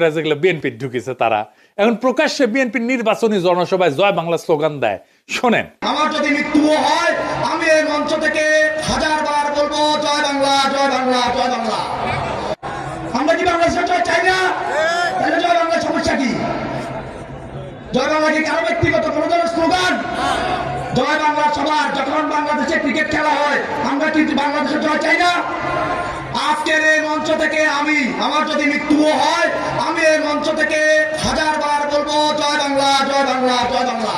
যেগুলো বিএনপি ঢুকেছে তারা এখন প্রকাশ্যে বিএনপির নির্বাচনী জনসভায় জয় বাংলা স্লোগান দেয়। শোনেন, আমার যদি মৃত্যুও হয় আমি এই মঞ্চ থেকে হাজারবার বলবো জয় বাংলা, জয় বাংলা, জয় বাংলা। আমরা কি বাংলাদেশের জয় চাই না? তাহলে জয় বাংলার সমস্যা কি? জয় বাংলা কি কারো ব্যক্তিগত কোনো ধরনের স্লোগান? জয় বাংলা সবার। যখন বাংলাদেশে ক্রিকেট খেলা হয় আমরা কি বাংলাদেশের জয় চাই না? আজকের এই মঞ্চ থেকে আমার যদি মৃত্যুও হয় আমি এই মঞ্চ থেকে হাজারবার বলবো জয় বাংলা, জয় বাংলা, জয় বাংলা।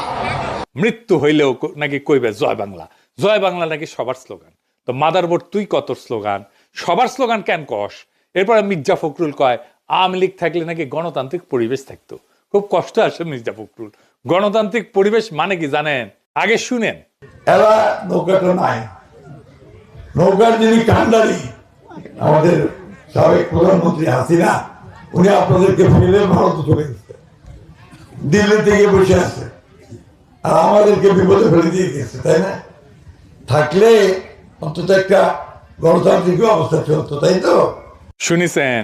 মৃত্যু হইলেও নাকি কইবে জয় বাংলা। জয় বাংলা নাকি সবার স্লোগান। তো মাদারবোর্ড তুই কত স্লোগান, সবার স্লোগান কেন কস? এরপরে মির্জা ফখরুল কয় আওয়ামী লীগ থাকলে নাকি গণতান্ত্রিক পরিবেশ থাকতো। খুব কষ্ট আসে মির্জা ফখরুল। গণতান্ত্রিক পরিবেশ মানে কি জানেন? আগে শুনেন। এরা নৌকাটা নাই, নৌকার যিনি কান্ডারি আমাদের সাবেক প্রধানমন্ত্রী হাসিনা, উনি আপনাদেরকে ফেলে ভারতে চলে গেছে, দিল্লিতে গিয়ে বসে আছে, আর আমাদেরকে বিপদে ফেলে দিয়ে গেছে, তাই না? থাকলে অন্তত একটা গণতান্ত্রিক অবস্থা চলতো, তাই তো? শুনেছেন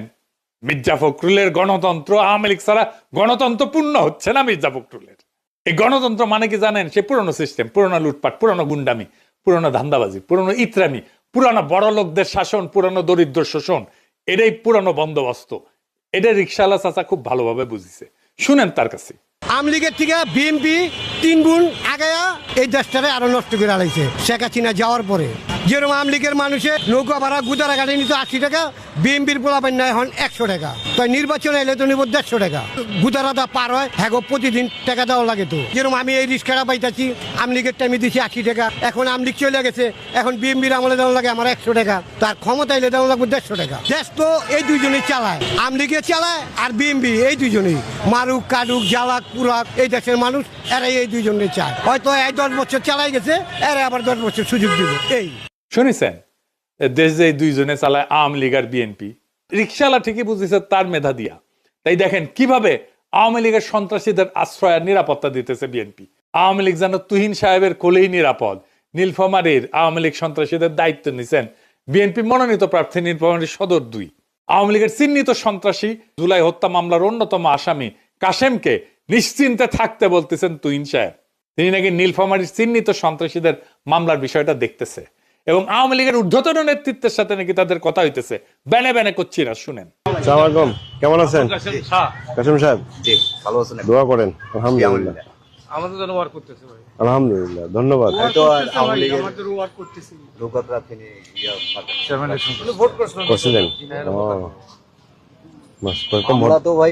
মির্জা ফখরুলের গণতন্ত্র আওয়ামী লীগ ছাড়া গণতন্ত্র পূর্ণ হচ্ছে না। মির্জা ফখরুলের এই গণতন্ত্র মানে কি জানেন? সে পুরনো সিস্টেম, পুরনো লুটপাট, পুরনো গুন্ডামি, পুরনো ধান্দাবাজি, পুরনো ইতরামি, পুরনো বড় লোকদের শাসন, পুরনো দরিদ্র শোষণ। এটাই পুরনো বন্দোবস্ত। এটা রিকশাওয়ালা চাচা খুব ভালোভাবে বুঝিছে। শুনেন তার কাছে। আওয়ামী লীগের থেকে বিএনপি 3 গুণ আগায়া এই দেশটারে আরো নষ্ট করে আলাইছে শেখ হাসিনা যাওয়ার পরে। যেরকম আওয়ামী লীগের মানুষের নৌকা ভাড়া গুদারা গাড়ি নিত 80 টাকা, বিএনপির পোলাপান নেয় এখন 100 টাকা। তাই নির্বাচনে এলে তো নিব 150 টাকা। গুদারাটা পার হয় হ্যাঁ প্রতিদিন টাকা দেওয়া লাগে। তো যেরকম আমি এই রিক্সাটা পাইতাছি আওয়ামী লীগের টাইমে দিচ্ছি 80 টাকা, এখন আওয়ামী লীগ চলে গেছে, এখন বিএনপির আমলে দেওয়া লাগে আমার 100 টাকা, তার ক্ষমতা এলে দেওয়া লাগবে 150 টাকা। দেশ তো এই দুইজনেই চালায়, আওয়ামী লীগে চালায় আর বিএনপি, এই দুইজনেই মারুক কাটুক জ্বালাক পুরাক এই দেশের মানুষ এরাই এই দুইজনে চায়। হয়তো এই 10 বছর চালাই গেছে, এরা আবার 10 বছর সুযোগ দিব। এই শুনেছেন দেশ যে দুইজনে চালায় আওয়ামী লীগ আর বিএনপি। রিক্সাওয়ালা ঠিকই বুঝেছে তার মেধা দিয়া। তাই দেখেন কিভাবে আওয়ামী লীগের সন্ত্রাসীদের আশ্রয় আর নিরাপত্তা দিতেছে বিএনপি। আওয়ামী লীগ যেন তুহিন সাহেবের কোলেই নিরাপদ। নীলফামারীর আওয়ামী লীগ সন্ত্রাসীদের দায়িত্ব নিছেন বিএনপি মনোনীত প্রার্থী নীলফামারীর সদর 2। আওয়ামী লীগের চিহ্নিত সন্ত্রাসী জুলাই হত্যা মামলার অন্যতম আসামি কাশেমকে নিশ্চিন্তে থাকতে বলতেছেন তুহিন সাহেব। তিনি নাকি নীলফামারীর চিহ্নিত সন্ত্রাসীদের মামলার বিষয়টা দেখতেছে এবং আওয়ামী লীগের ঊর্ধ্বতন নেতৃত্বের সাথে নাকি তাদের কথা হইতেছে। ব্যানে ব্যানে করছি না, শুনেন। আসসালামু কেমন আছেন কাসেম সাহেব? জি ভালো আছেন? দোয়া করেন। আলহামদুলিল্লাহ, আমাদের জন্য ওয়ার্ক করতেছে ভাই। আলহামদুলিল্লাহ, ধন্যবাদ। তো আওয়ামী লীগের আমাদের ওয়ার্ক করতেছি। লোকরা তিনি ভোট করছিলেন। করছিলেন? ও মাস কত আমরা তো ভাই